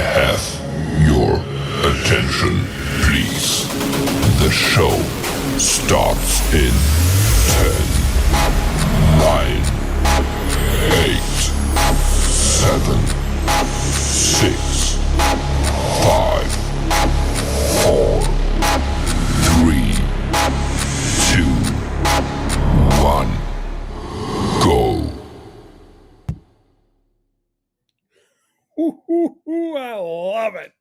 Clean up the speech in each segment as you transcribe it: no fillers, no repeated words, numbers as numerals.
have your attention, please? The show starts in 10, 9, 8, 7, 6, 5, 4, 3, 2, 1, go. Ooh, I love it.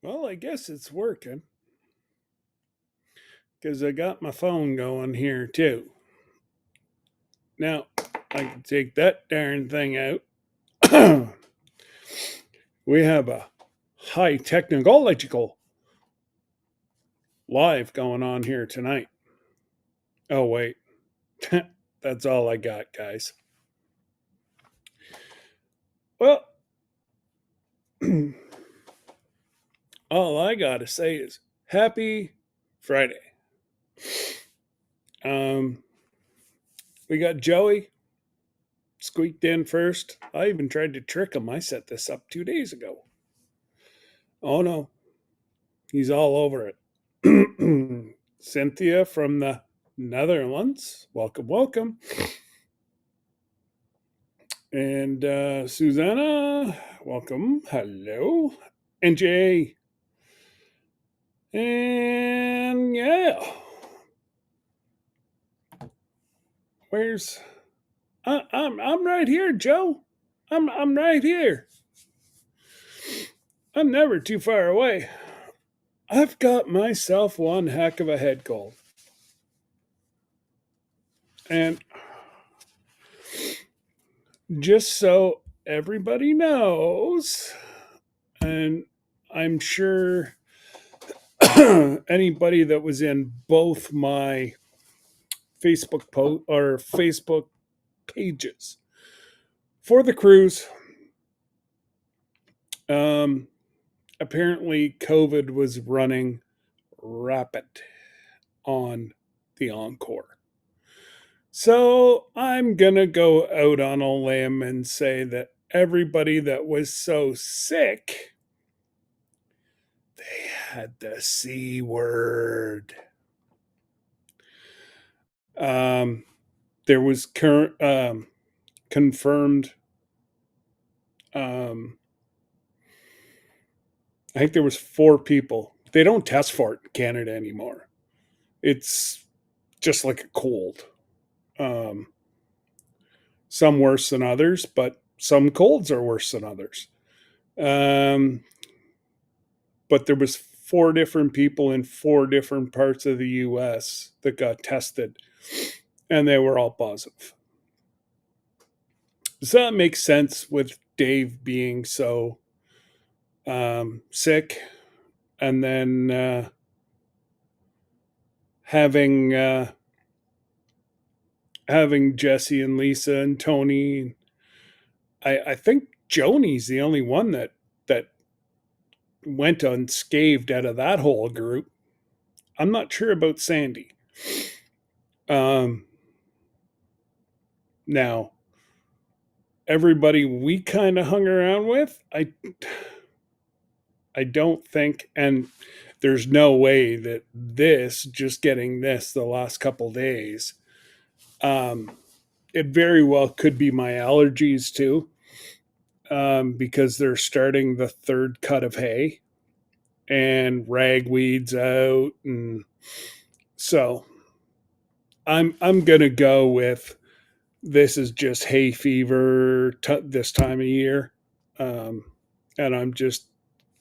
Well, I guess it's working because I got my phone going here too. Now, I can take that darn thing out. We have a high technological live going on here tonight. Oh, wait. That's all I got, guys. Well, all I got to say is happy Friday. We got Joey squeaked in first. I even tried to trick him. I set this up 2 days ago. Oh no, he's all over it. Cynthia from the Netherlands, welcome, welcome. And Susanna, welcome, hello. And Jay. And yeah, where's I'm right here, Joe. I'm right here. I'm never too far away. I've got myself one heck of a head cold. And just so everybody knows, and I'm sure anybody that was in both my Facebook post or Facebook pages for the cruise, apparently COVID was running rapid on the Encore. So I'm going to go out on a limb and say that everybody that was so sick, they had the C word. There was confirmed, I think there was 4 people. They don't test for it in Canada anymore. It's just like a cold. Some worse than others, but some colds are worse than others. But there was 4 different people in 4 different parts of the U.S. that got tested, and they were all positive. So that makes sense with Dave being so sick, and then having Jesse and Lisa and Tony. I think Joni's the only one that went unscathed out of that whole group. I'm not sure about Sandy. Now, everybody we kind of hung around with, I don't think, and there's no way that just getting this the last couple days, it very well could be my allergies too, because they're starting the 3rd cut of hay and ragweed's out, and so I'm gonna go with this is just hay fever this time of year, and I'm just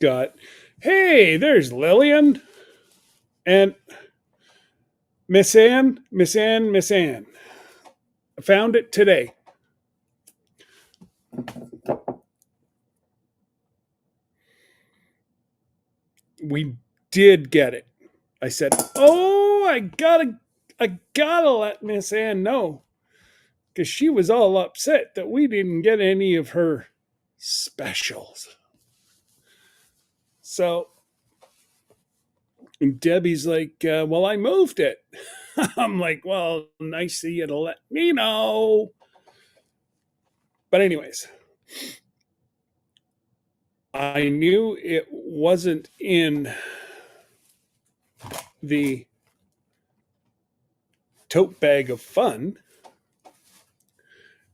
got, hey, there's Lillian and Miss Ann. I found it today. We did get it. I said, oh, I gotta let Miss Ann know, because she was all upset that we didn't get any of her specials. So Debbie's like, well, I moved it. I'm like, well, nice of you to let me know. But anyways, I knew it wasn't in the tote bag of fun.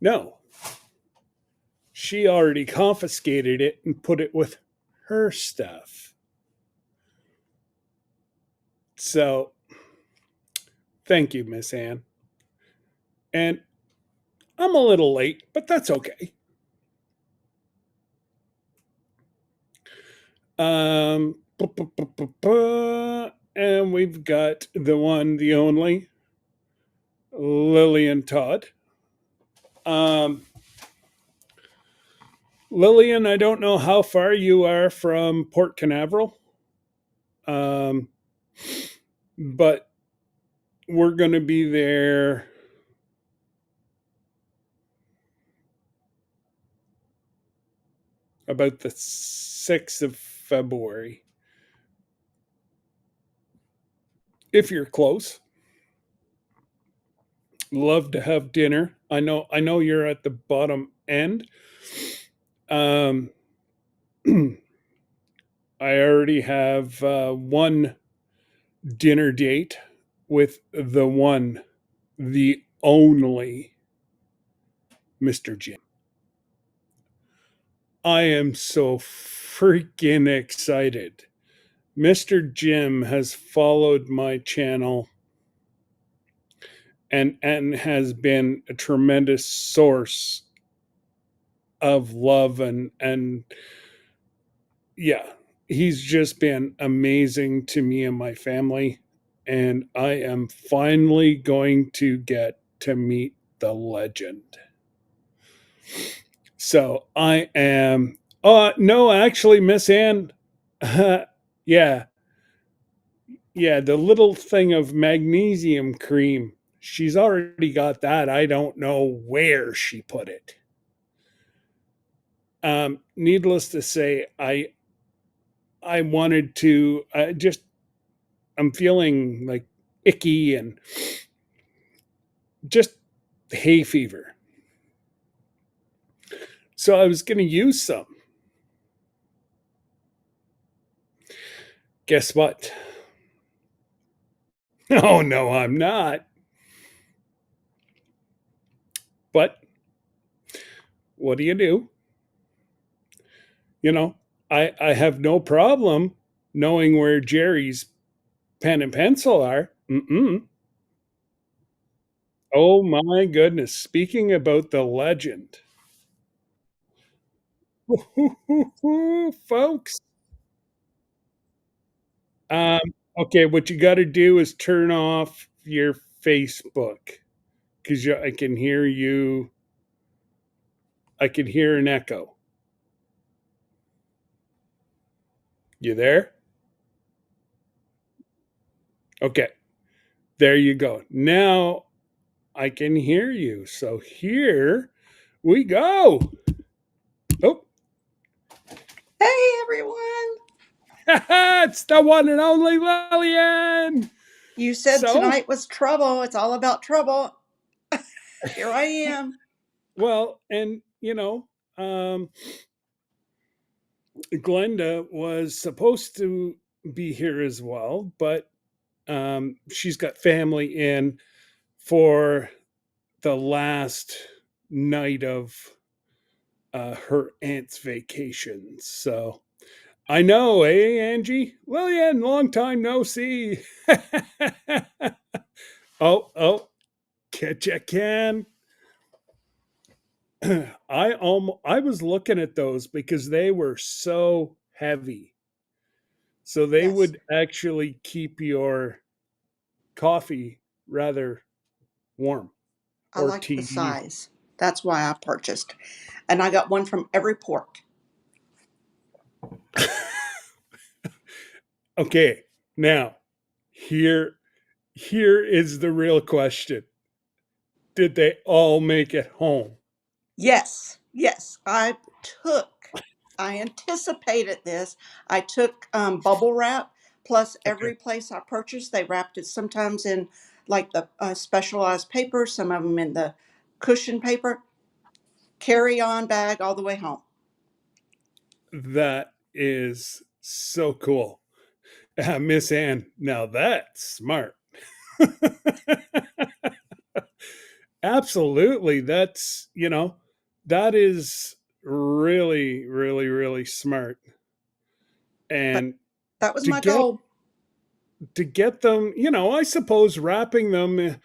No, she already confiscated it and put it with her stuff. So, thank you, Miss Anne. And I'm a little late, but that's okay. And we've got the one, the only, Lillian Todd. Um, Lillian, I don't know how far you are from Port Canaveral, um, but we're going to be there about the 6th of February. If you're close, love to have dinner. I know you're at the bottom end. Um, I already have one dinner date with the one, the only Mr. Jim. I am so freaking excited. Mr. Jim has followed my channel and has been a tremendous source of love and yeah, he's just been amazing to me and my family, and I am finally going to get to meet the legend. So I am. No, actually, Miss Ann. Yeah, yeah. The little thing of magnesium cream. She's already got that. I don't know where she put it. Needless to say, I wanted to just. I'm feeling like icky and just hay fever. So I was going to use some. Guess what? Oh no, I'm not. But what do you do? You know, I have no problem knowing where Jerry's pen and pencil are. Mm-mm. Oh my goodness. Speaking about the legend, folks. Um, okay, what you got to do is turn off your Facebook because I can hear you. I can hear an echo. You there? Okay, there you go. Now I can hear you. So here we go. Oh, Hey everyone! it's the one and only Lillian. You said So, tonight was trouble. It's all about trouble. Here I am. well, and Glenda was supposed to be here as well, but she's got family in for the last night of her aunt's vacation. So I know, eh, Angie? Lillian, long time no see. Oh, catch a can. I was looking at those because they were so heavy. So they Yes, would actually keep your coffee rather warm I or like the tea. size. That's why I purchased. And I got one from every port. Okay, now here here is the real question. Did they all make it home? Yes, yes. I anticipated this. I took bubble wrap, plus Okay. every place I purchased, they wrapped it sometimes in like the specialized paper, some of them in the cushion paper. carry-on bag all the way home. That is so cool. Miss Ann, now that's smart. Absolutely. That is really, really, really smart. But And that was to my get goal. to get them, I suppose wrapping them,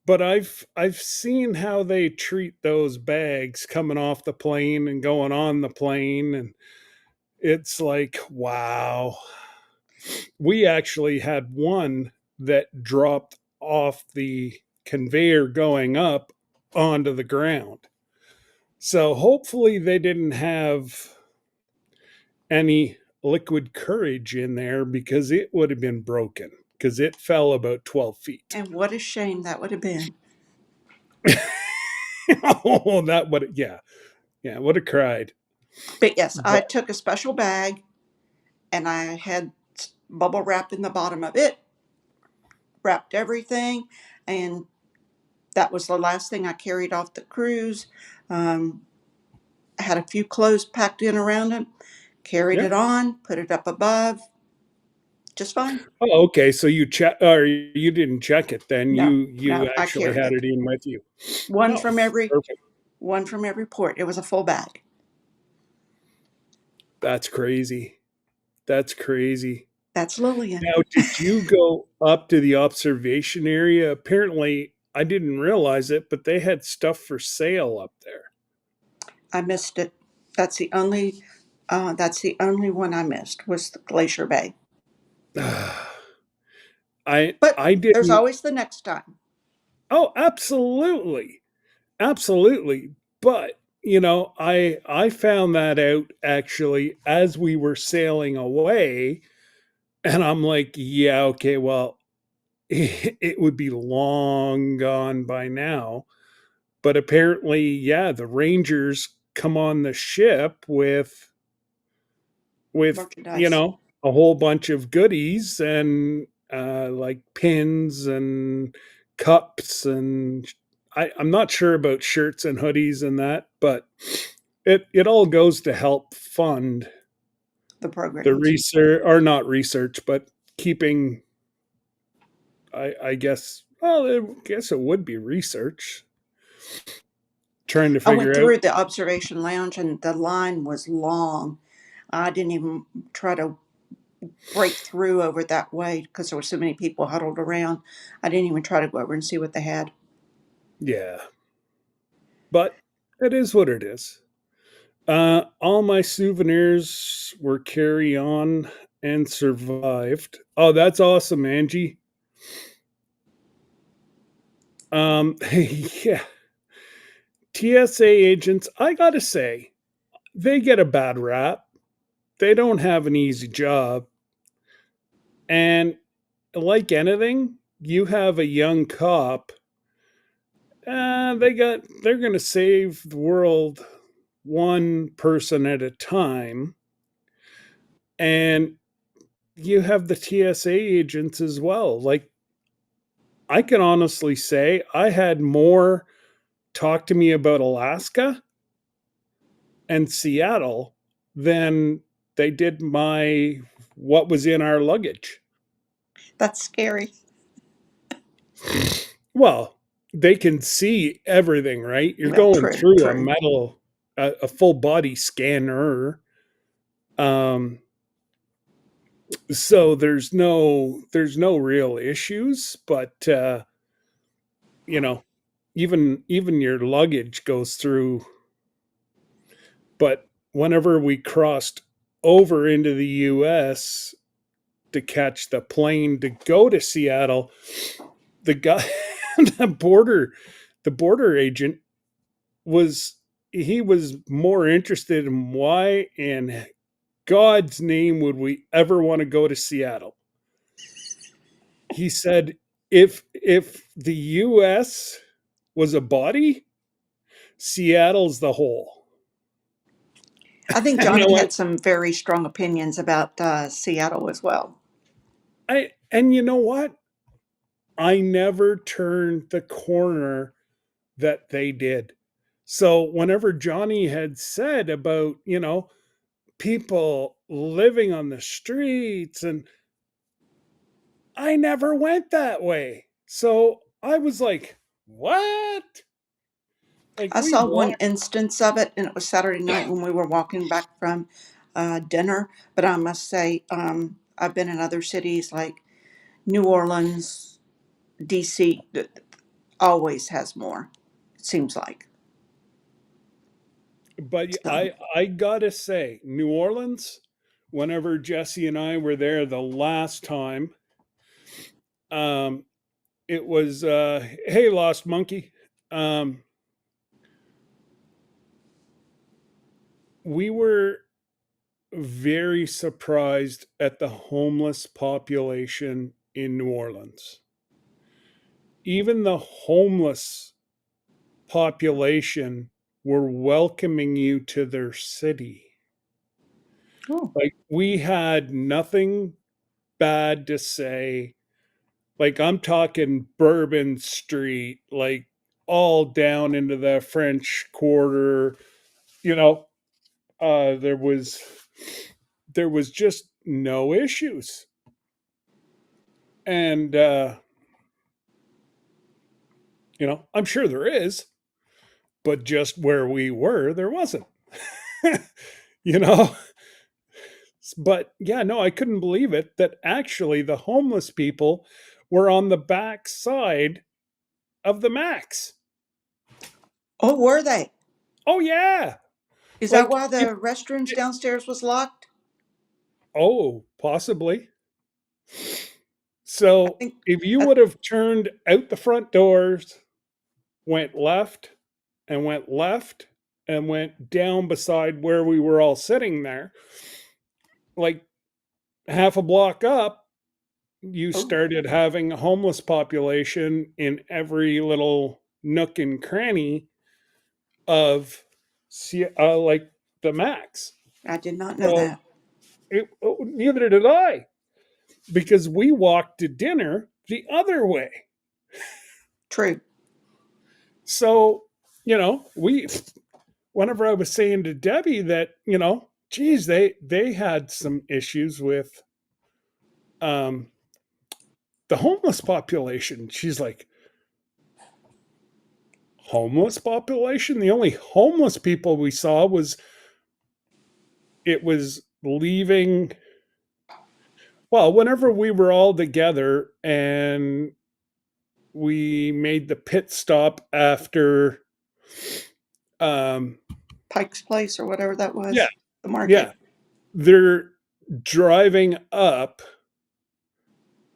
but I've seen how they treat those bags coming off the plane and going on the plane, and it's like, wow. We actually had one that dropped off the conveyor going up onto the ground. So hopefully they didn't have any liquid courage in there because it would have been broken because it fell about 12 feet. And what a shame that would have been. Oh, that would, yeah, yeah, would have cried. But yes, I But took a special bag and I had bubble wrap in the bottom of it, wrapped everything, and that was the last thing I carried off the cruise. Um, I had a few clothes packed in around it, carried yeah. it on, put it up above, just fine. Oh, okay. So you check, or you didn't check it then. No, You no, I actually carried had it. it in with you. One Oh, from every perfect. one from every port. It was a full bag. That's crazy. That's crazy. That's Lillian. Now, did you go up to the observation area? Apparently, I didn't realize it, but they had stuff for sale up there. I missed it. That's the only that's the only one I missed was the Glacier Bay. I But I there's didn't. always the next time. Oh, absolutely, absolutely. But I found that out actually as we were sailing away, and I'm like, yeah, okay, well, it would be long gone by now. But apparently, yeah, the Rangers come on the ship with Merchandise. a whole bunch of goodies and like pins and cups and I'm not sure about shirts and hoodies and that, but it all goes to help fund The the programs. research, or not research, but keeping, I guess, well, I guess it would be research, trying to I went figure out. through the observation lounge and the line was long. I didn't even try to break through over that way because there were so many people huddled around. I didn't even try to go over and see what they had. Yeah, but it is what it is. All my souvenirs were carry on and survived. Oh, that's awesome, Angie. Yeah, TSA agents, I gotta say, they get a bad rap. They don't have an easy job. And like anything, you have a young cop, they're gonna save the world one person at a time. And you have the TSA agents as well. Like, I can honestly say I had more talk to me about Alaska and Seattle than they did my what was in our luggage. That's scary. Well, they can see everything, right? You're Well, going true, through true. a full body scanner. Um, so there's no real issues, but you know, even your luggage goes through. But whenever we crossed over into the US to catch the plane to go to Seattle, the guy the border the border agent was he was more interested in why in God's name would we ever want to go to Seattle. He said if the US was a body, Seattle's the whole. I think And I Johnny went, had some very strong opinions about Seattle as well. and you know what? I never turned the corner that they did. So whenever Johnny had said about, people living on the streets, and I never went that way. So I was like, what? Like I we saw one walked. instance of it, and it was Saturday night when we were walking back from dinner. But I must say, I've been in other cities like New Orleans, DC, that always has more, it seems like. But So, I gotta say, New Orleans, whenever Jesse and I were there the last time, um, it was hey, Lost Monkey. Um, we were very surprised at the homeless population in New Orleans. Even the homeless population were welcoming you to their city. oh, Like we had nothing bad to say. Like I'm talking Bourbon Street, like all down into the French Quarter. You know, uh, there was there was just no issues, and I'm sure there is, but just where we were, there wasn't. you know, but yeah, no, I couldn't believe it that actually the homeless people were on the back side of the Max. oh, were they? Oh yeah, Is that like why it, the restrooms downstairs was locked? oh, possibly. I So think if you that. would have turned out the front doors, went left and went left and went down beside where we were all sitting there, like half a block up, you Oh, started having a homeless population in every little nook and cranny of like the Max. I did not know So that. neither did I, because we walked to dinner the other way. True. So, we whenever I was saying to Debbie that, geez, they had some issues with um the homeless population. She's like, homeless population? The only homeless people we saw was it was leaving. Well, whenever we were all together and we made the pit stop after um Pike's Place or whatever that yeah, was, the yeah, market. they're driving up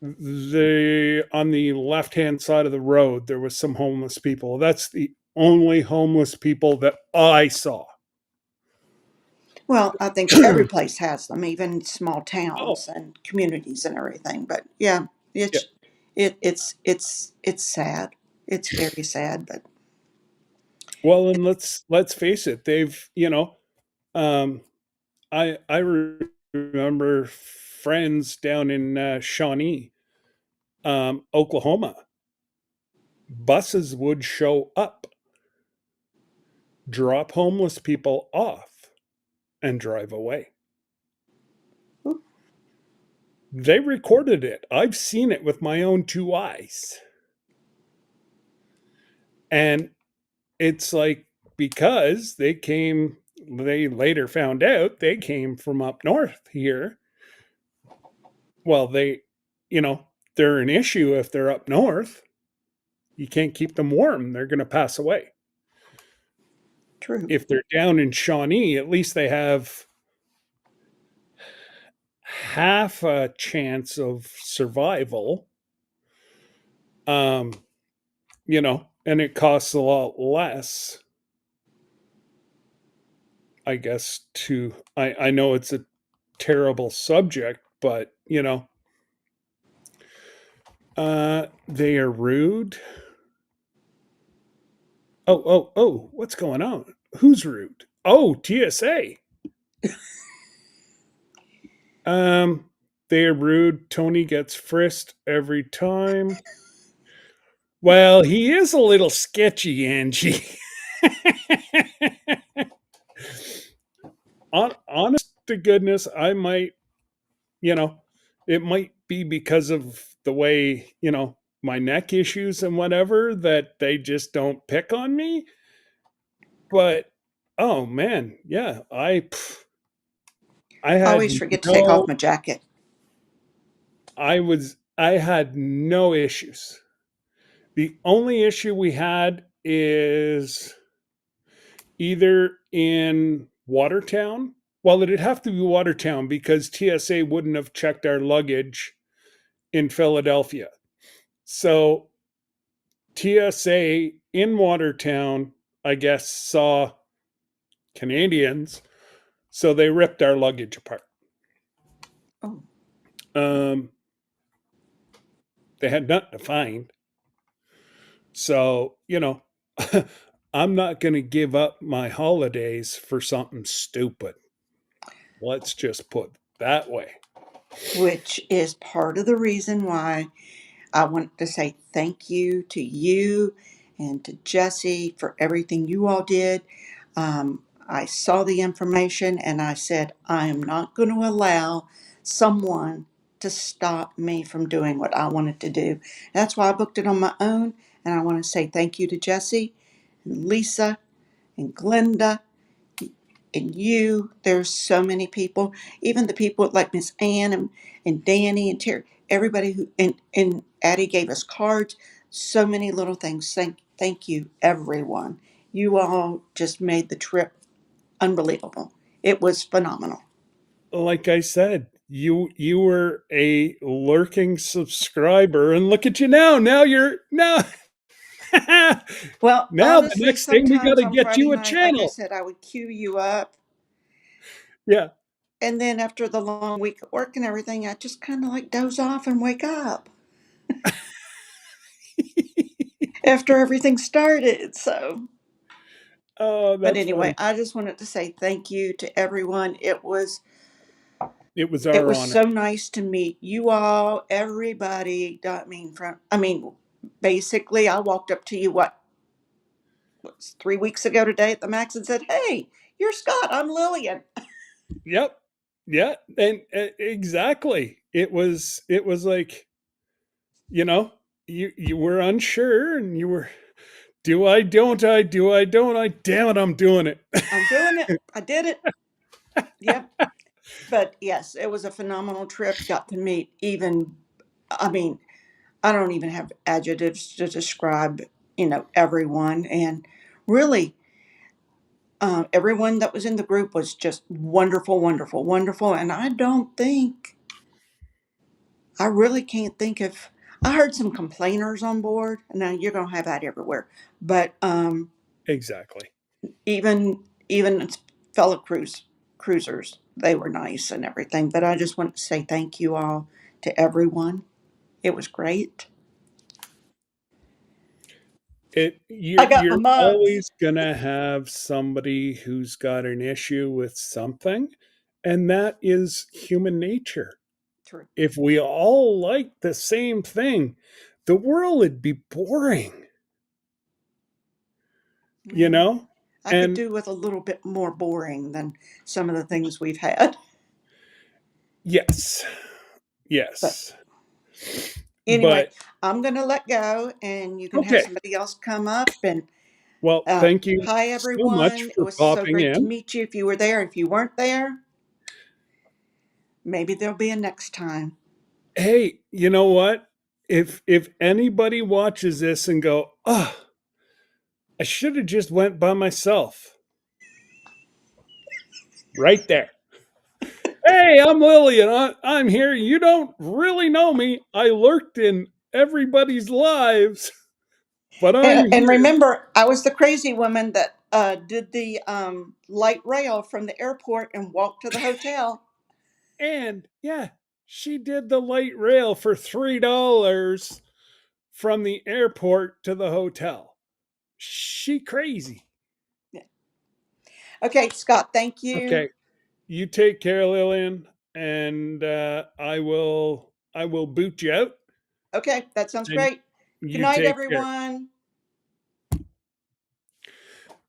the on the left hand side of the road. There was some homeless people. That's the only homeless people that I saw. Well, I think every place has them, even small Oh, towns and communities and everything. But yeah, yeah. it's sad. It's very sad. But Well, it, and let's face it. They've, um, I remember friends down in Shawnee, Oklahoma. Buses would show up, drop homeless people off, and drive away. They recorded it. I've seen it with my own two eyes. And it's like because they later found out they came from up north here. Well, you know, they're an issue if they're up north. You can't keep them warm. They're going to pass away. true. If they're down in Shawnee, at least they have half a chance of survival. Um, and it costs a lot less, I guess, I know it's a terrible subject, but they are rude. Oh, what's going on? Who's rude? Oh, TSA. Um, they are rude. Tony gets frisked every time. Well, he is a little sketchy, Angie. honest to goodness, I might, you know, it might be because of the way, my neck issues and whatever that they just don't pick on me. But oh man, yeah, I I had always forget to take off no my jacket. I had no issues. The only issue we had is either in Watertown. Well, it'd have to be Watertown because TSA wouldn't have checked our luggage in Philadelphia. So TSA in Watertown, I guess, saw Canadians, so they ripped our luggage apart. Oh, Um, they had nothing to find. So, I'm not going to give up my holidays for something stupid. Let's just put it that way. which is part of the reason why I want to say thank you to you and to Jesse for everything you all did. I saw the information and I said, I am not going to allow someone to stop me from doing what I wanted to do. That's why I booked it on my own. And I want to say thank you to Jesse and Lisa and Glenda and you. There's so many people, even the people like Miss Ann and Danny and Terry, everybody who and Addie gave us cards. So many little things. Thank you, everyone. You all just made the trip unbelievable. It was phenomenal. Like I said, you were a lurking subscriber, and look at you now. Now Well, now the honestly, next thing we got sometimes to on get Friday you a night, like I channel. said, I would cue you up. Yeah. And then after the long week of work and everything, I just kind of like doze off and wake up after everything started. So, Oh, but that's anyway, funny. I just wanted to say thank you to everyone. It was It our was honor. so nice to meet you all, everybody. Basically, I walked up to you was 3 weeks ago today at the Max and said, "Hey, you're Scott. I'm Lillian." Yep. Yeah, and exactly. It was like, you know, you were unsure and you were, do I, don't I, do I, don't I? Damn it, I'm doing it. I'm doing it. I did it. Yep. But yes, it was a phenomenal trip. Got to meet even. I mean, I don't even have adjectives to describe. Everyone and really everyone that was in the group was just wonderful, wonderful, wonderful. And I really can't think of, I heard some complainers on board. Now you're going to have that everywhere. But Exactly. even fellow cruisers, they were nice and everything. But I just want to say thank you all to everyone. It was great. I got my You're mugs. always gonna have somebody who's got an issue with something, and that is human nature. True. If we all like the same thing, the world would be boring, you Yeah. know? I could And do with a little bit more boring than some of the things we've had. yes, But yes. anyway, But I'm going to let go and you can have okay. somebody else come up. And Well, thank you hi, so much everyone. It for was so popping great to in. meet you. If you were there, if you weren't there, maybe there'll be a next time. Hey, you know what? If anybody watches this and go, "Oh, I should have just went by myself." Right there. Hey, I'm Lillian. I'm here. You don't really know me. I lurked in everybody's lives, but I'm And here. remember, I was the crazy woman that did the light rail from the airport and walked to the hotel. And yeah, she did the light rail for $3 from the airport to the hotel. She crazy. Yeah. Okay, Scott, thank you. Okay, you take care, Lillian, and I will boot you out, Okay, that sounds and great. Good you night, take care. everyone.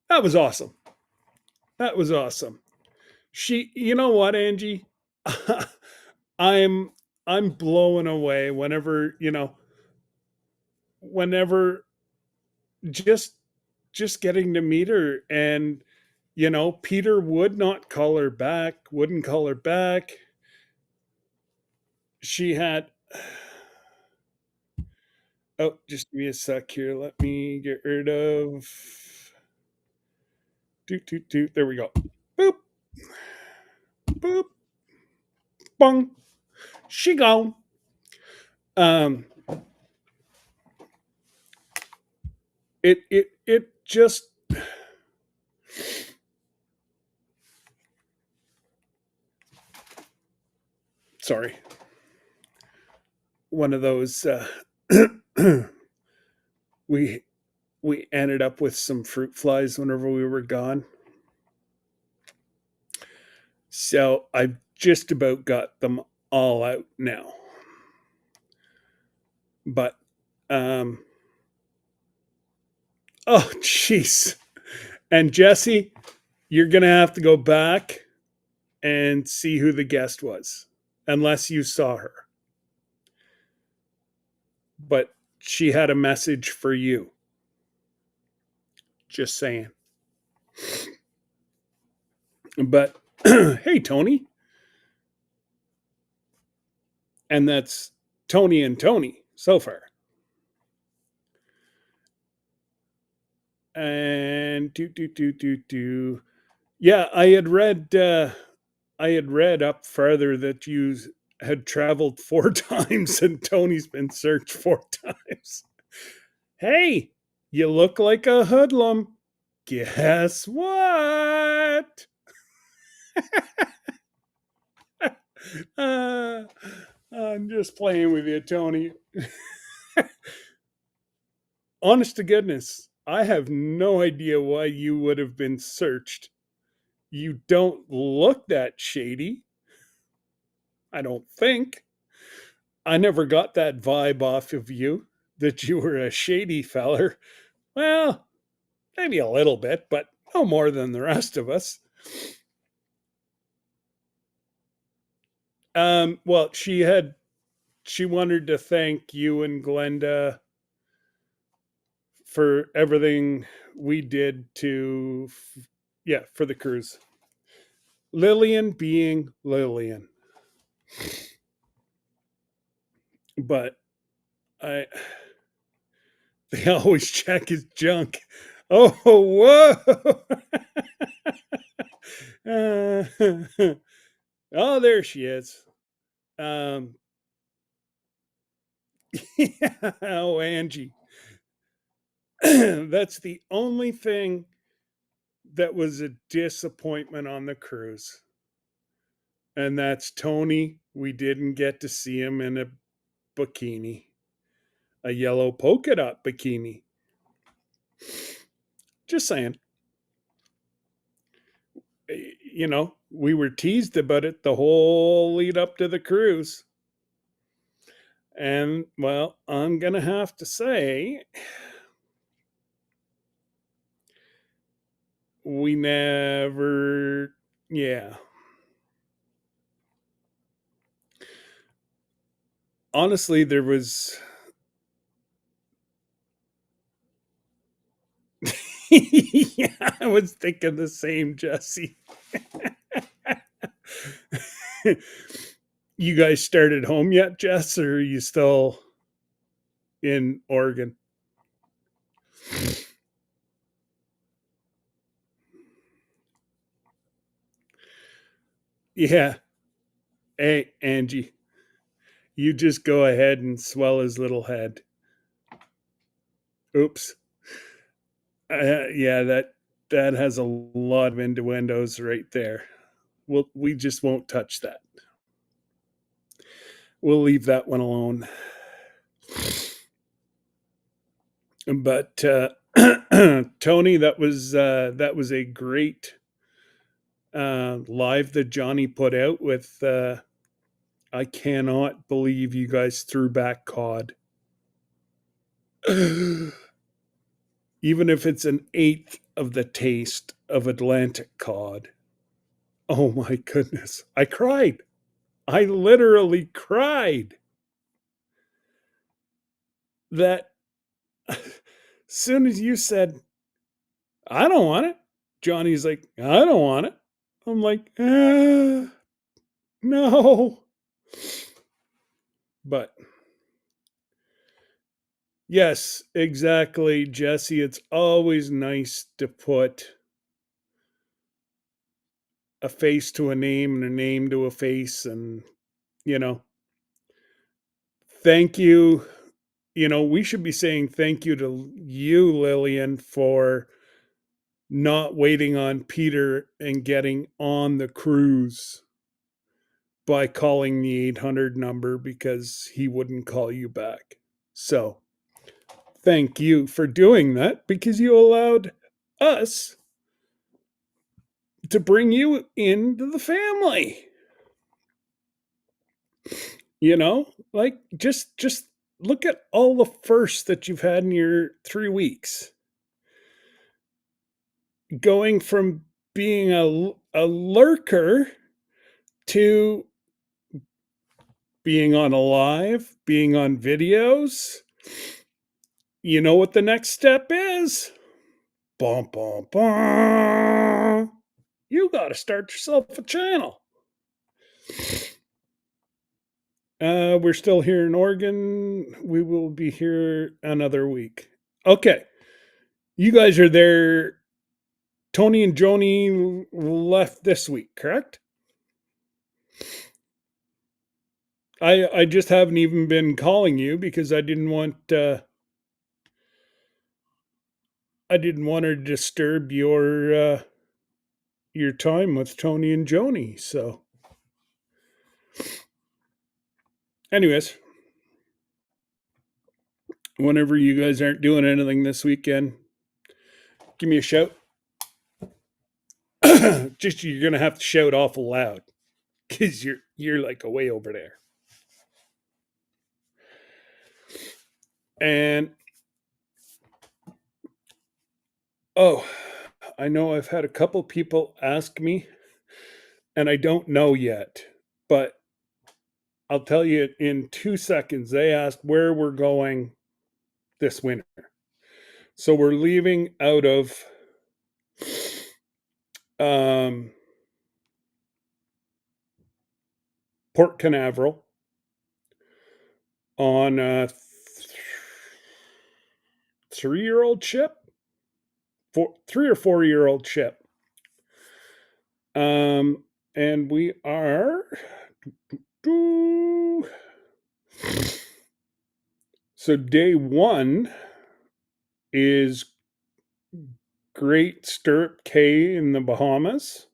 That was awesome. That was awesome. You know what, Angie? I'm I'm blown away whenever just just getting to meet her, and Peter would not call her back, wouldn't call her back. She had Oh, just give me a sec here. Let me get rid of doot doot doot. There we go. Boop boop bong. She gone. Um it just sorry. One of those we we ended up with some fruit flies whenever we were gone. So I've just about got them all out now. But oh jeez. And Jesse, you're gonna have to go back and see who the guest was, unless you saw her. But she had a message for you. Just saying. But hey, Tony. And that's Tony and Tony so far. And do. Yeah, I had read up further that you had traveled 4 times and Tony's been searched 4 times. Hey, you look like a hoodlum. Guess what? Uh, I'm just playing with you, Tony. Honest to goodness, I have no idea why you would have been searched. You don't look that shady. I don't think. I never got that vibe off of you that you were a shady feller. Well, maybe a little bit, but no more than the rest of us. Well, she wanted to thank you and Glenda for everything we did yeah, for the cruise. Lillian being Lillian. But I they always check his junk. Oh, whoa. Oh, there she is. Um, yeah, oh, Angie. That's the only thing that was a disappointment on the cruise. And that's Tony. We didn't get to see him in a bikini, a yellow polka dot bikini. Just saying. We were teased about it the whole lead up to the cruise. And, well, I'm going to have to say, we never, yeah. Honestly, there was, yeah, I was thinking the same, Jesse. You guys started home yet, Jess, or are you still in Oregon? Yeah. Hey, Angie, you just go ahead and swell his little head. Oops. Yeah, that has a lot of innuendos right there. We just won't touch that. We'll leave that one alone. But Tony, that was a great live that Johnny put out with. I cannot believe you guys threw back cod. Even if it's an eighth of the taste of Atlantic cod. Oh my goodness. I cried. I literally cried that as soon as you said, I don't want it, Johnny's like, I don't want it. I'm like, no. But yes, exactly, Jesse. It's always nice to put a face to a name and a name to a face. And, you know, thank you. You know, we should be saying thank you to you, Lillian, for not waiting on Peter and getting on the cruise by calling the 800 number because he wouldn't call you back. So, thank you for doing that because you allowed us to bring you into the family. You know, like just look at all the firsts that you've had in your 3 weeks. Going from being a lurker to being on a live, being on videos. You know what the next step is? Bum, bum, bum. You got to start yourself a channel. We're still here in Oregon. We will be here another week. Okay. You guys are there. Tony and Joni left this week, correct? I just haven't even been calling you because I didn't want to disturb your time with Tony and Joni. So, anyways, whenever you guys aren't doing anything this weekend, give me a shout. Just you're gonna have to shout awful loud because you're like way over there. And oh, I know I've had a couple people ask me, and I don't know yet, but I'll tell you in 2 seconds. They asked where we're going this winter. So we're leaving out of um, Port Canaveral on a 3-year-old ship, 3 or 4-year-old ship. And we are. So day one is Great Stirrup Cay in the Bahamas.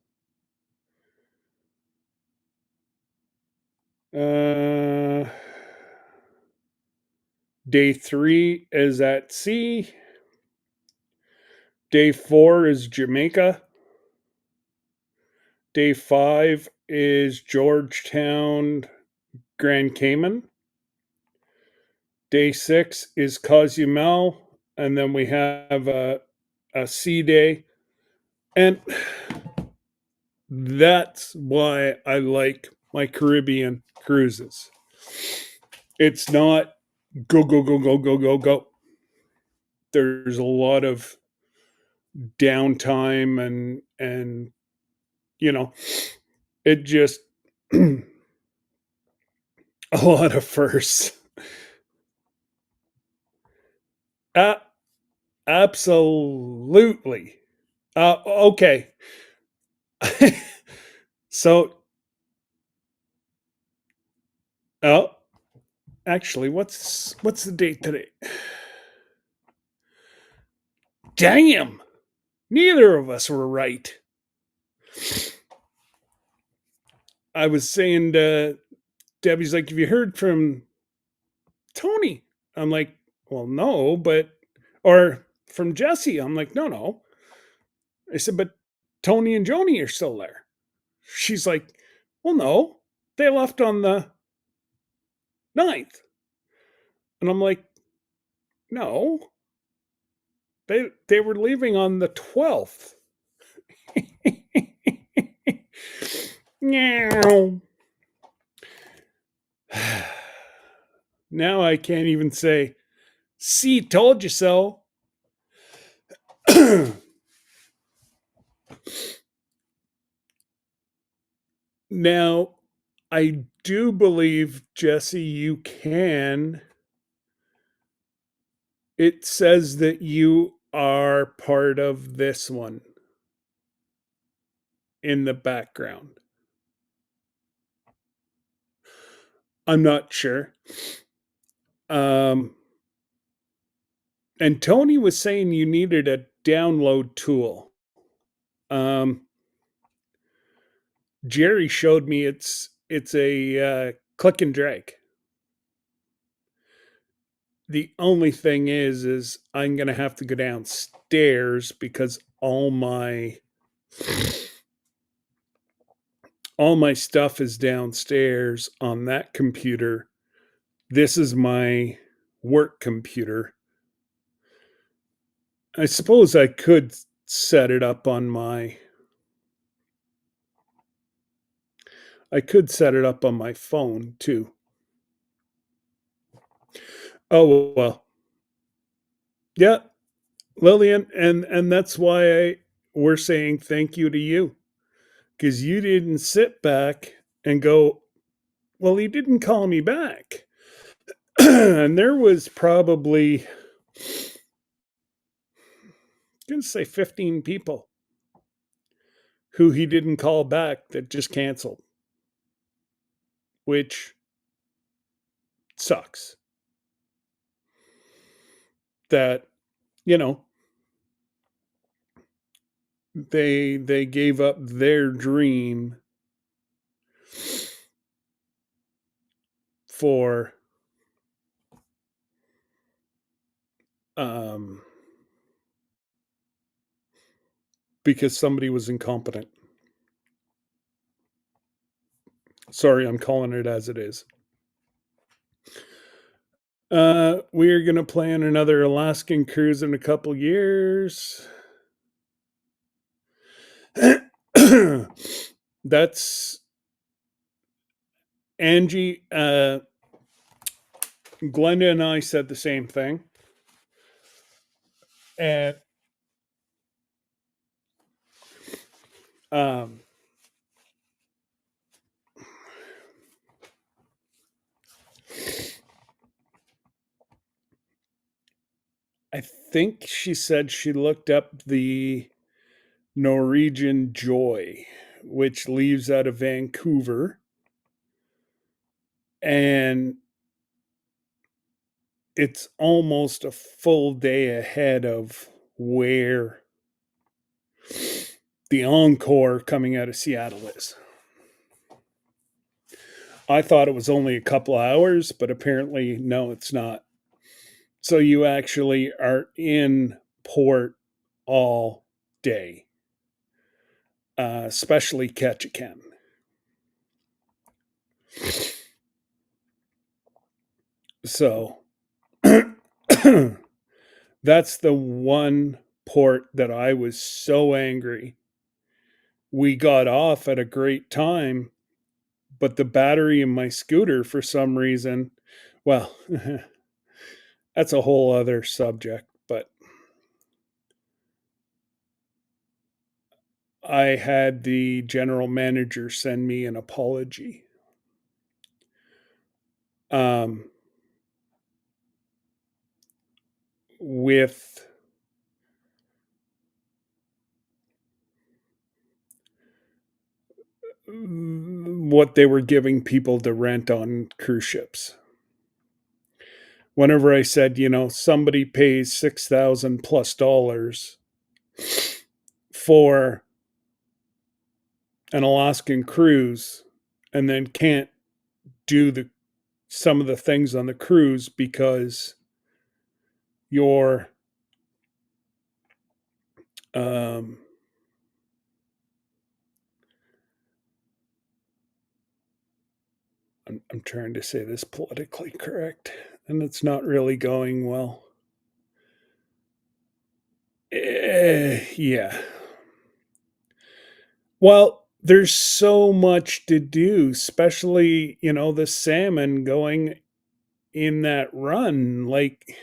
Day 3 is at sea. Day 4 is Jamaica. Day 5 is Georgetown, Grand Cayman. Day 6 is Cozumel. And then we have a sea day. And that's why I like my Caribbean cruises. It's not go, go, go, go, go, go, go. There's a lot of downtime and you know, it just a lot of firsts. Absolutely. Okay. So, oh, actually, what's the date today? Damn, neither of us were right. I was saying to Debbie's like, have you heard from Tony? I'm like, well, no, but or from Jesse. I'm like, no. I said, but Tony and Joni are still there. She's like, well, no, they left on the 9th. And I'm like, no, they were leaving on the 12th. Meow. Now I can't even say, see, told you so. Now, I do believe, Jesse, you can. It says that you are part of this one in the background. I'm not sure. Um, and Tony was saying you needed a download tool. Um, Jerry showed me it's a click and drag. The only thing is I'm gonna have to go downstairs because all my stuff is downstairs on that computer. This is my work computer. I suppose I could set it up on my phone too. Oh well. Yeah, Lillian, and that's why we're saying thank you to you because you didn't sit back and go, well, he didn't call me back. And there was probably, I'm going to say 15 people who he didn't call back that just canceled, which sucks. That, you know, they gave up their dream for um because somebody was incompetent. Sorry, I'm calling it as it is. We are going to plan another Alaskan cruise in a couple years. That's Angie. Glenda and I said the same thing. And um, I think she said she looked up the Norwegian Joy, which leaves out of Vancouver. And it's almost a full day ahead of where the Encore coming out of Seattle is. I thought it was only a couple hours, but apparently, no, it's not. So you actually are in port all day, especially Ketchikan. So that's the one port that I was so angry. We got off at a great time, but the battery in my scooter, for some reason, well, that's a whole other subject, but I had the general manager send me an apology. Um, with what they were giving people to rent on cruise ships. Whenever I said, somebody pays $6,000+ for an Alaskan cruise and then can't do some of the things on the cruise because you're um, I'm trying to say this politically correct, and it's not really going well. Yeah. Well, there's so much to do, especially, the salmon going in that run. Like,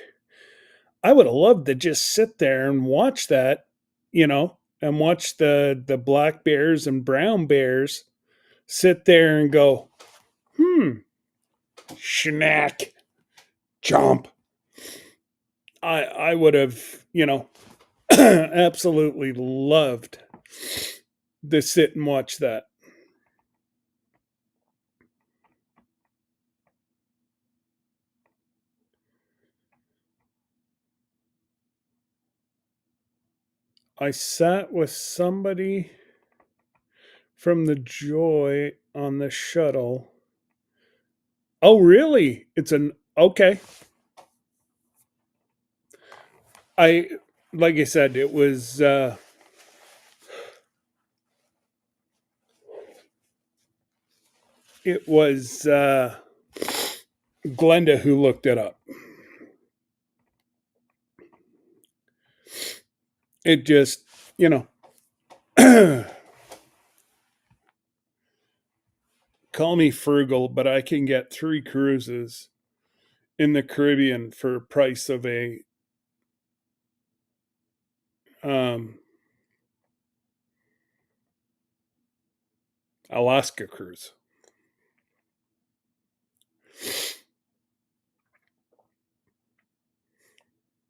I would have loved to just sit there and watch that, and watch the black bears and brown bears sit there and go, snack, jump. I would have, absolutely loved to sit and watch that. I sat with somebody from the Joy on the shuttle. Oh, really? It's an okay. I like I said, it was Glenda who looked it up. It just, you know, call me frugal, but I can get 3 cruises in the Caribbean for price of a um, Alaska cruise.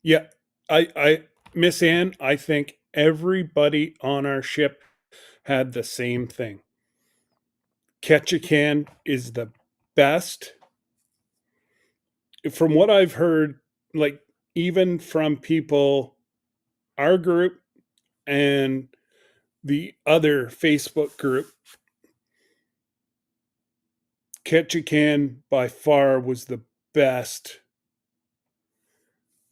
Yeah, I Miss Ann, I think everybody on our ship had the same thing. Ketchikan is the best. From what I've heard, like even from people, our group and the other Facebook group, Ketchikan by far was the best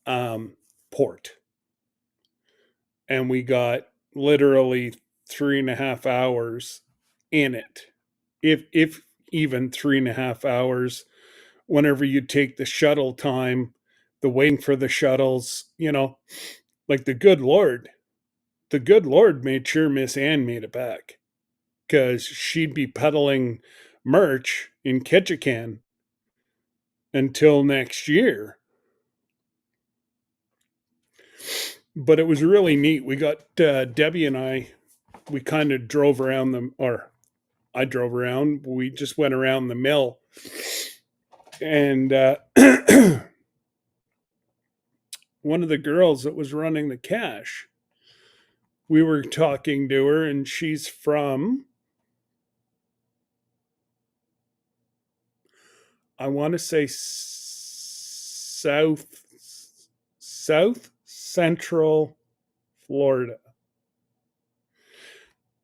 um, port. And we got literally 3.5 hours in it. If even 3.5 hours, whenever you take the shuttle time, the waiting for the shuttles, like the good Lord made sure Miss Ann made it back because she'd be peddling merch in Ketchikan until next year. But it was really neat. We got Debbie and we kind of drove around them, or I drove around. We just went around the mill. And one of the girls that was running the cash, we were talking to her, and she's from, I want to say, south central Florida.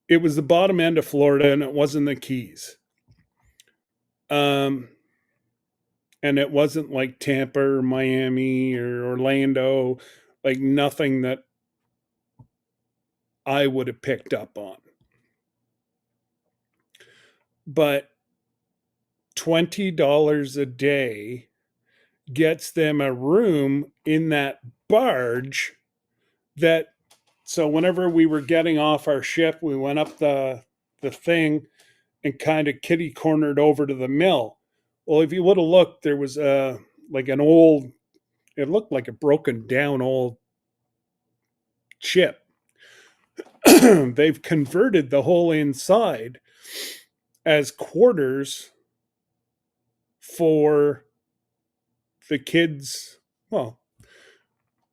It was the bottom end of Florida, and it wasn't the Keys. Um, and it wasn't like Tampa or Miami or Orlando, like nothing that I would have picked up on. But $20 a day gets them a room in that barge that, so whenever we were getting off our ship, we went up the thing and kind of kitty cornered over to the mill. Well, if you would have looked, there was like an old, it looked like a broken down old ship. They've converted the whole inside as quarters for the kids, well,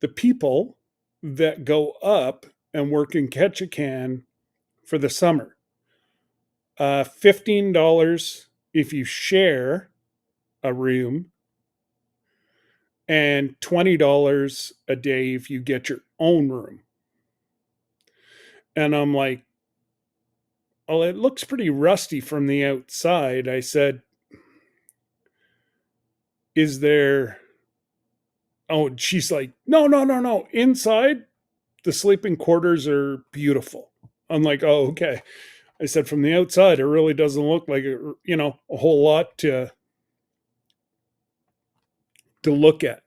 the people that go up and work in Ketchikan for the summer. $15 if you share a room, and $20 a day if you get your own room. And I'm like, well, it looks pretty rusty from the outside. I said, is there. Oh, she's like, no, no, no, no. Inside, the sleeping quarters are beautiful. I'm like, oh, okay. I said, from the outside, it really doesn't look like a whole lot to look at.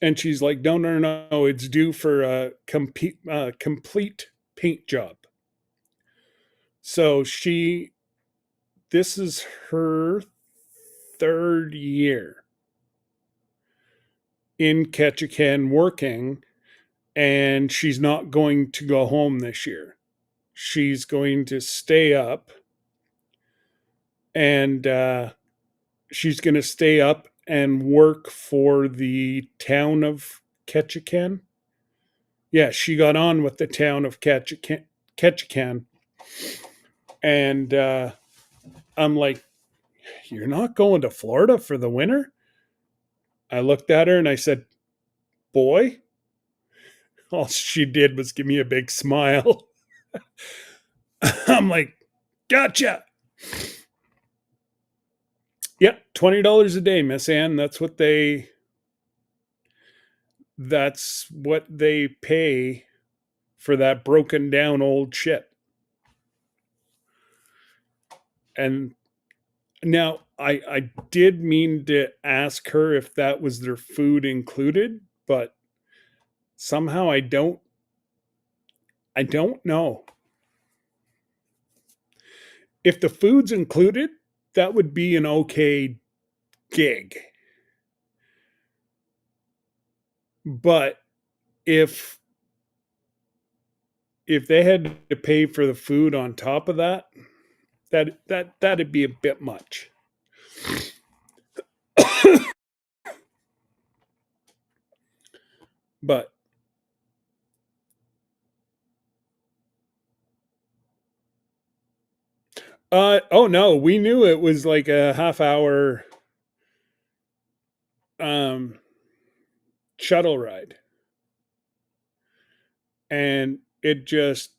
And she's like, no, no, no, no, it's due for a complete paint job. So this is her third year in Ketchikan working, and she's not going to go home this year. She's going to stay up, and she's going to stay up and work for the town of Ketchikan. Yeah, she got on with the town of Ketchikan. And I'm like, "You're not going to Florida for the winter?" I looked at her and I said, "Boy." All she did was give me a big smile. I'm like, "Gotcha." Yeah, $20 a day, Miss Ann. That's what they pay for that broken down old ship. And now I did mean to ask her if that was their food included, but somehow I don't know. If the food's included, that would be an okay gig. But if if they had to pay for the food on top of that, that'd be a bit much. But oh no, we knew it was like a half hour um shuttle ride. And it just,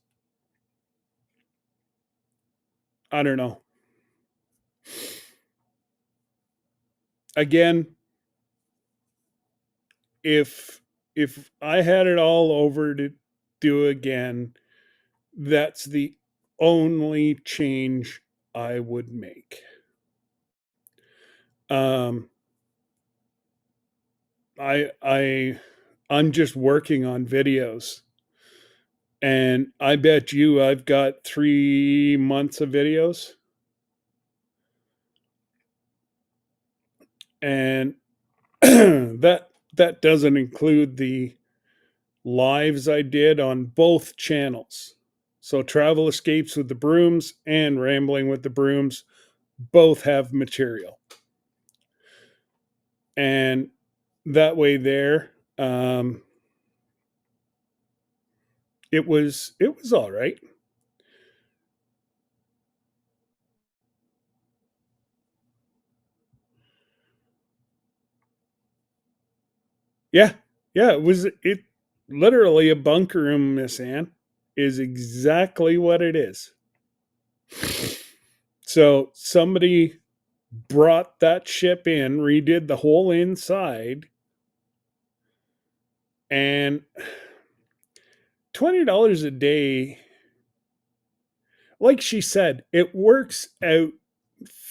I don't know. Again, if if I had it all over to do again, that's the only change I would make. Um, I'm just working on videos, and I bet you I've got 3 months of videos, and that doesn't include the lives I did on both channels. So Travel Escapes with the Brooms and Rambling with the Brooms both have material. And that way there, it was all right. Yeah. Yeah, it literally a bunker room, Miss Ann, is exactly what it is. So somebody brought that ship in, redid the whole inside, and $20 a day, like she said, it works out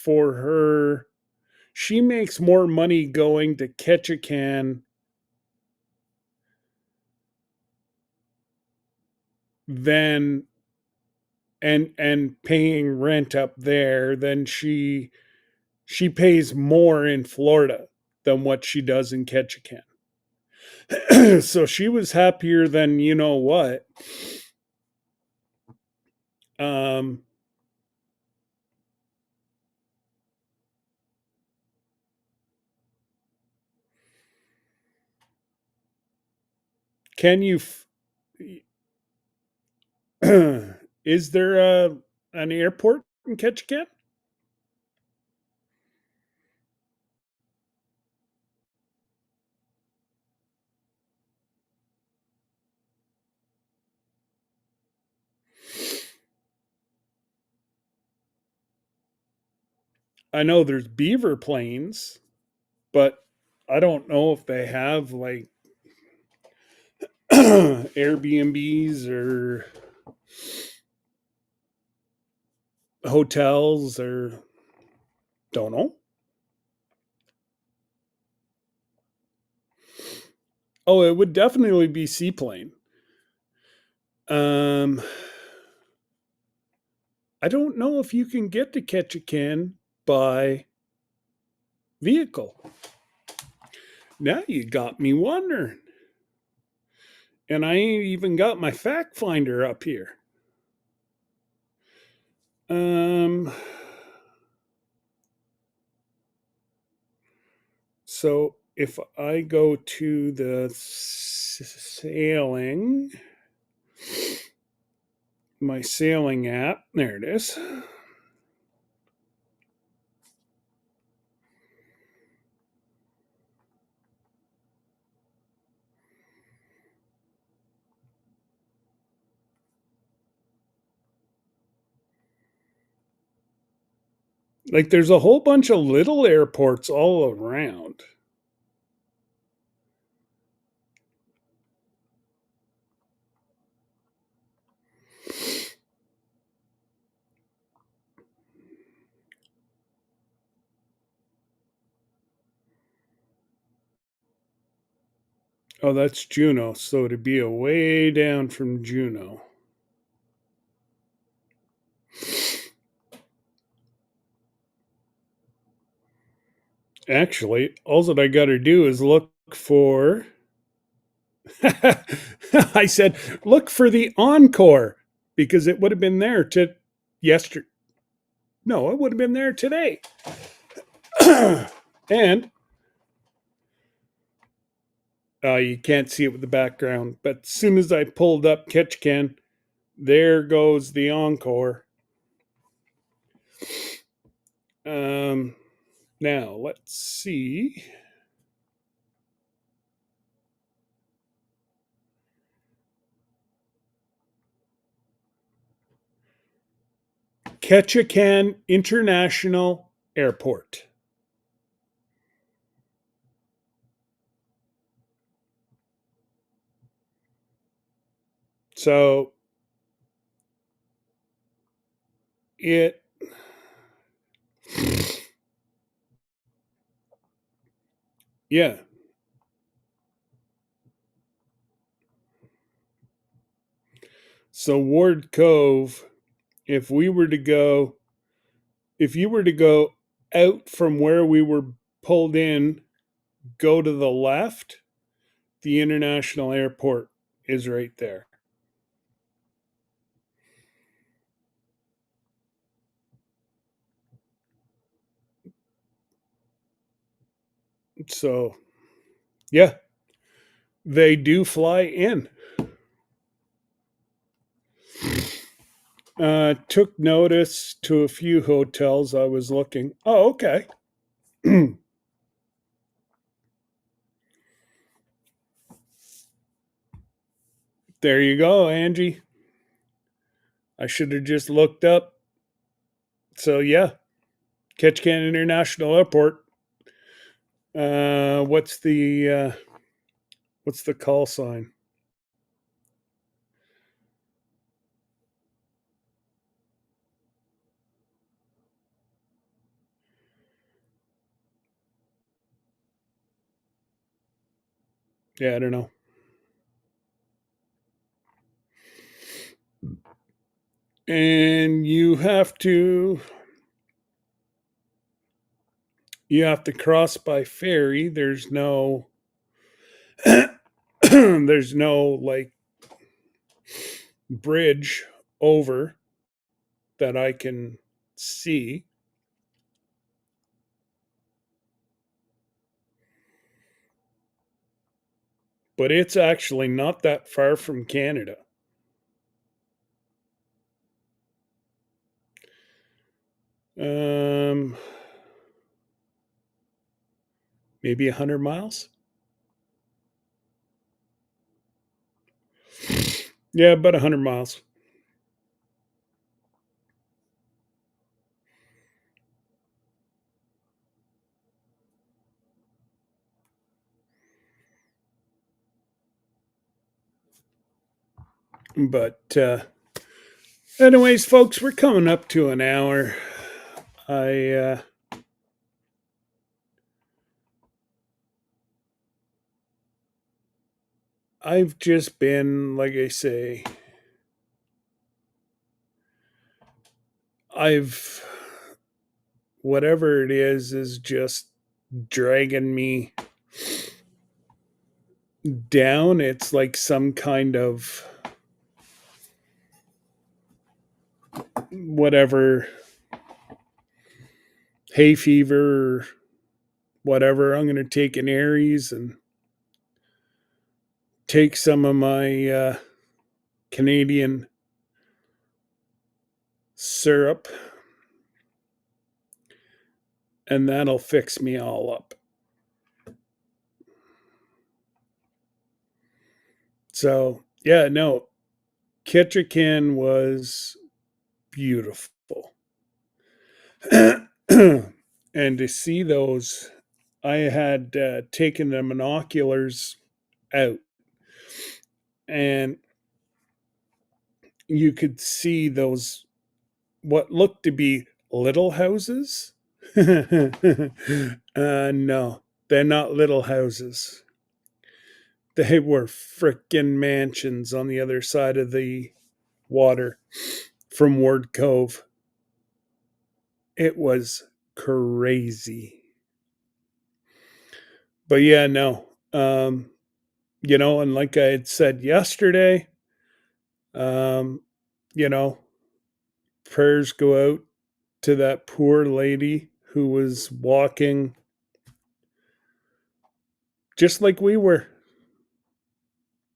for her. She makes more money going to Ketchikan than and paying rent up there than she pays more in Florida than what she does in Ketchikan. So she was happier than you know what. Um, can you? Is there an airport in Ketchikan? I know there's Beaver Plains, but I don't know if they have like Airbnbs or hotels or don't know. Oh, it would definitely be seaplane. Um, I don't know if you can get to Ketchikan by vehicle. Now you got me wondering. And I ain't even got my fact finder up here. Um, so if I go to the sailing, my sailing app, there it is. Like there's a whole bunch of little airports all around. Oh, that's Juneau. So to be away down from Juneau. Actually, all that I got to do is look for. I said, look for the Encore because it would have been there to yesterday. No, it would have been there today. And you can't see it with the background, but as soon as I pulled up Ketchikan, there goes the Encore. Now let's see. Ketchikan International Airport. So it yeah. So Ward Cove, if we were to go if you were to go out from where we were pulled in, go to the left, the international airport is right there. So, yeah, they do fly in. Took notice to a few hotels I was looking. Oh, okay. There you go, Angie. I should have just looked up. So, yeah, Ketchikan International Airport. What's the call sign? Yeah, I don't know. And you have to cross by ferry. There's no there's no like bridge over that I can see. But it's actually not that far from Canada. Um, maybe 100 miles. Yeah, about 100 miles. But anyways, folks, we're coming up to an hour. I I've just been, like I say, I've whatever it is just dragging me down. It's like some kind of whatever hay fever or whatever. I'm going to take an Aries and take some of my Canadian syrup, and that'll fix me all up. So, yeah, no, Ketchikan was beautiful. And to see those, I had taken the binoculars out, and you could see those what looked to be little houses. No, they're not little houses. They were frickin' mansions on the other side of the water from Ward Cove. It was crazy. But yeah, no. And like I had said yesterday, um, you know, prayers go out to that poor lady who was walking just like we were,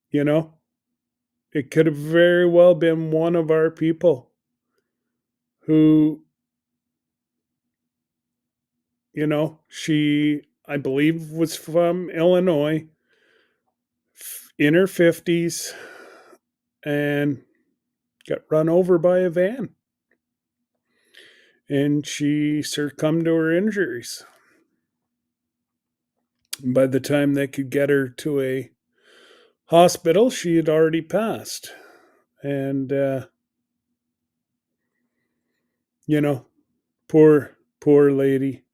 you know. It could have very well been one of our people who, she, I believe, was from Illinois, in her 50s, and got run over by a van. And she succumbed to her injuries. By the time they could get her to a hospital, she had already passed. And, you know, poor lady.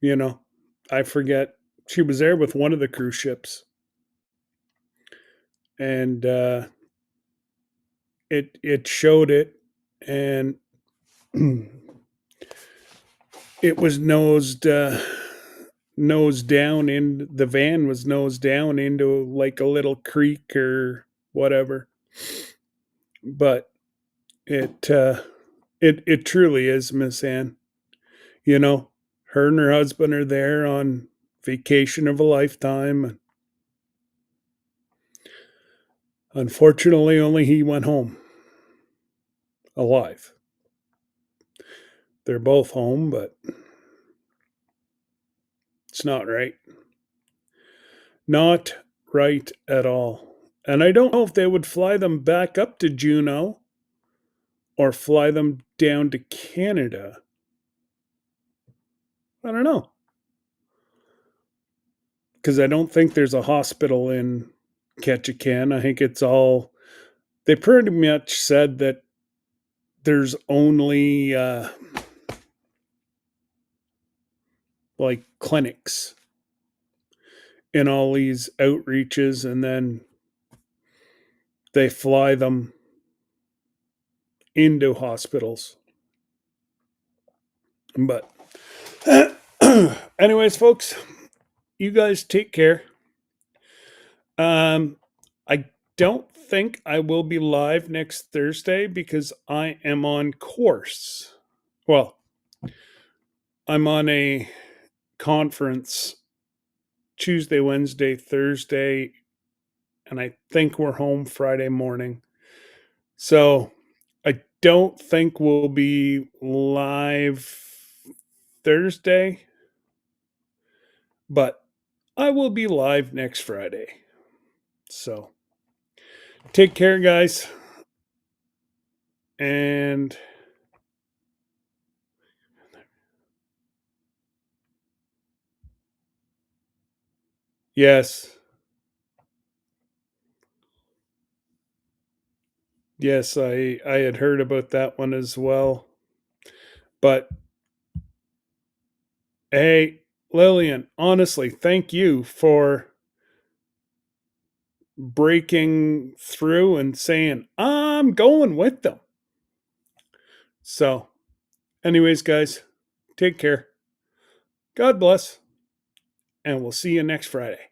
You know, I forget. She was there with one of the cruise ships. And it showed it. And it was nose down in the van was nose down into like a little creek or whatever. But it truly is, Miss Ann. You know, her and her husband are there on vacation of a lifetime. Unfortunately, only he went home alive. They're both home, but it's not right. Not right at all. And I don't know if they would fly them back up to Juneau or fly them down to Canada. I don't know. Because I don't think there's a hospital in Ketchikan. I think it's all, they pretty much said that there's only like clinics in all these outreaches, and then they fly them into hospitals. But, anyways, folks, you guys take care. I don't think I will be live next Thursday because I am on course. Well, I'm on a conference Tuesday, Wednesday, Thursday, and I think we're home Friday morning. So I don't think we'll be live Thursday, but I will be live next Friday. So take care, guys. And yes, yes, I had heard about that one as well. But hey, Lillian, honestly, thank you for breaking through and saying, I'm going with them. So, anyways, guys, take care. God bless, and we'll see you next Friday.